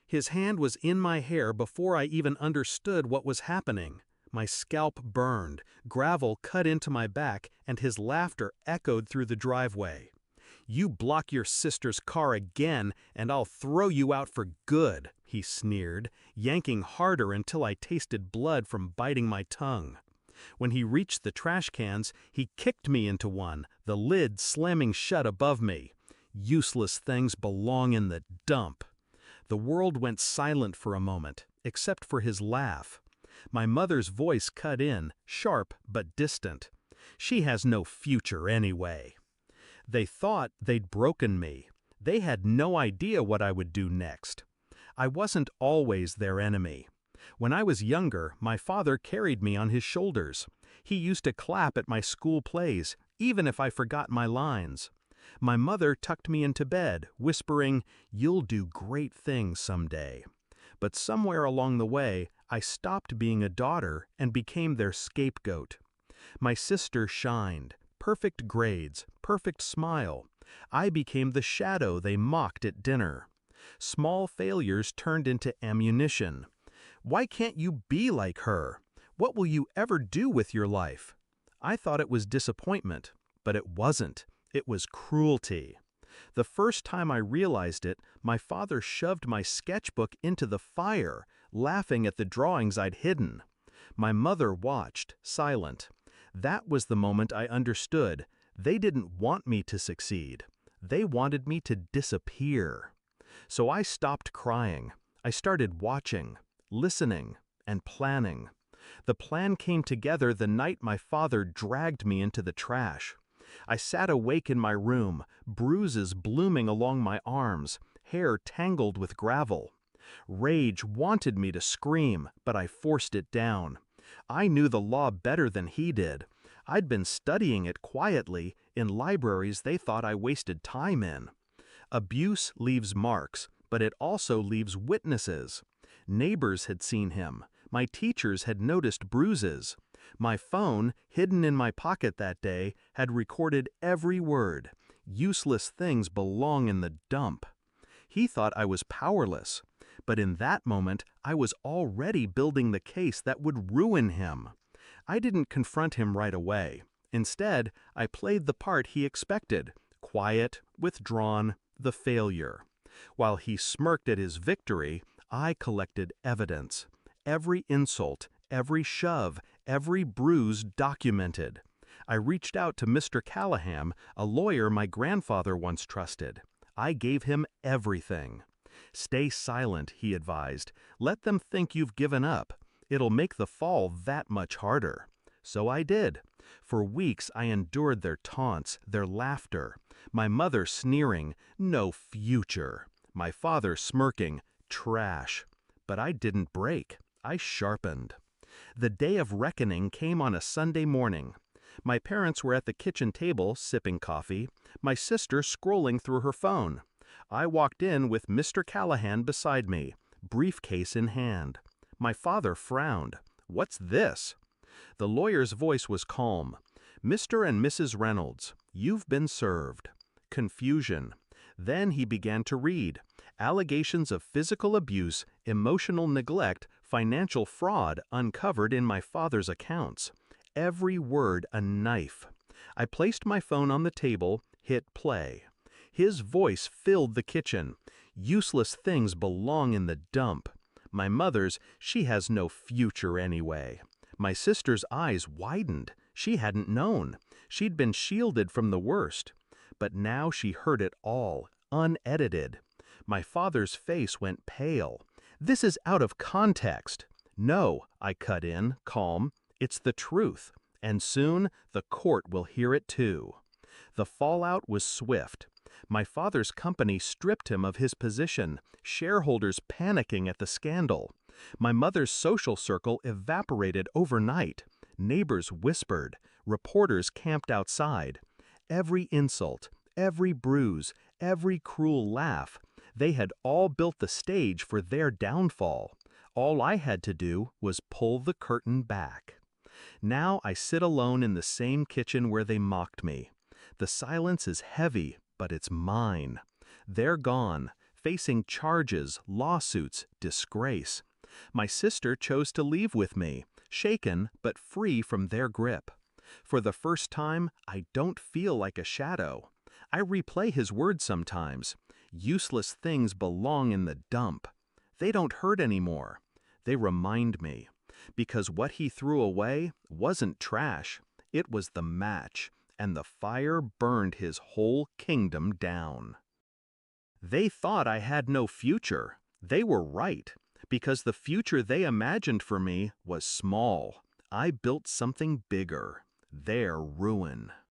His hand was in my hair before I even understood what was happening. My scalp burned, gravel cut into my back, and his laughter echoed through the driveway. "You block your sister's car again, and I'll throw you out for good," he sneered, yanking harder until I tasted blood from biting my tongue. When he reached the trash cans, he kicked me into one, the lid slamming shut above me. Useless things belong in the dump. The world went silent for a moment, except for his laugh. My mother's voice cut in, sharp but distant. "She has no future anyway." They thought they'd broken me. They had no idea what I would do next. I wasn't always their enemy. When I was younger, my father carried me on his shoulders. He used to clap at my school plays, even if I forgot my lines. My mother tucked me into bed, whispering, "You'll do great things someday." But somewhere along the way, I stopped being a daughter and became their scapegoat. My sister shined. Perfect grades, perfect smile. I became the shadow they mocked at dinner. Small failures turned into ammunition. "Why can't you be like her? What will you ever do with your life?" I thought it was disappointment, but it wasn't. It was cruelty. The first time I realized it, my father shoved my sketchbook into the fire, laughing at the drawings I'd hidden. My mother watched, silent. That was the moment I understood. They didn't want me to succeed. They wanted me to disappear. So I stopped crying. I started watching, listening, and planning. The plan came together the night my father dragged me into the trash. I sat awake in my room, bruises blooming along my arms, hair tangled with gravel. Rage wanted me to scream, but I forced it down. I knew the law better than he did. I'd been studying it quietly in libraries they thought I wasted time in. Abuse leaves marks, but it also leaves witnesses. Neighbors had seen him. My teachers had noticed bruises. My phone, hidden in my pocket that day, had recorded every word. Useless things belong in the dump. He thought I was powerless. But in that moment, I was already building the case that would ruin him. I didn't confront him right away. Instead, I played the part he expected, quiet, withdrawn, the failure. While he smirked at his victory, I collected evidence. Every insult, every shove, every bruise documented. I reached out to Mr. Callahan, a lawyer my grandfather once trusted. I gave him everything. "Stay silent," he advised. "Let them think you've given up. It'll make the fall that much harder." So I did. For weeks I endured their taunts, their laughter. My mother sneering, "No future." My father smirking, "Trash." But I didn't break. I sharpened. The day of reckoning came on a Sunday morning. My parents were at the kitchen table sipping coffee, my sister scrolling through her phone. I walked in with Mr. Callahan beside me, briefcase in hand. My father frowned. "What's this?" The lawyer's voice was calm. "Mr. and Mrs. Reynolds, you've been served." Confusion. Then he began to read. Allegations of physical abuse, emotional neglect, financial fraud uncovered in my father's accounts. Every word a knife. I placed my phone on the table, hit play. His voice filled the kitchen. "Useless things belong in the dump." My mother's, "She has no future anyway." My sister's eyes widened. She hadn't known. She'd been shielded from the worst. But now she heard it all, unedited. My father's face went pale. "This is out of context." "No," I cut in, calm. "It's the truth. And soon the court will hear it too." The fallout was swift. My father's company stripped him of his position, shareholders panicking at the scandal. My mother's social circle evaporated overnight. Neighbors whispered. Reporters camped outside. Every insult, every bruise, every cruel laugh, they had all built the stage for their downfall. All I had to do was pull the curtain back. Now I sit alone in the same kitchen where they mocked me. The silence is heavy, but it's mine. They're gone. facing charges, lawsuits, disgrace. My sister chose to leave with me, shaken but free from their grip. For the first time, I don't feel like a shadow. I replay his words sometimes. Useless things belong in the dump. They don't hurt anymore. They remind me. Because what he threw away wasn't trash. It was the match, and the fire burned his whole kingdom down. They thought I had no future. They were right, because the future they imagined for me was small. I built something bigger, their ruin.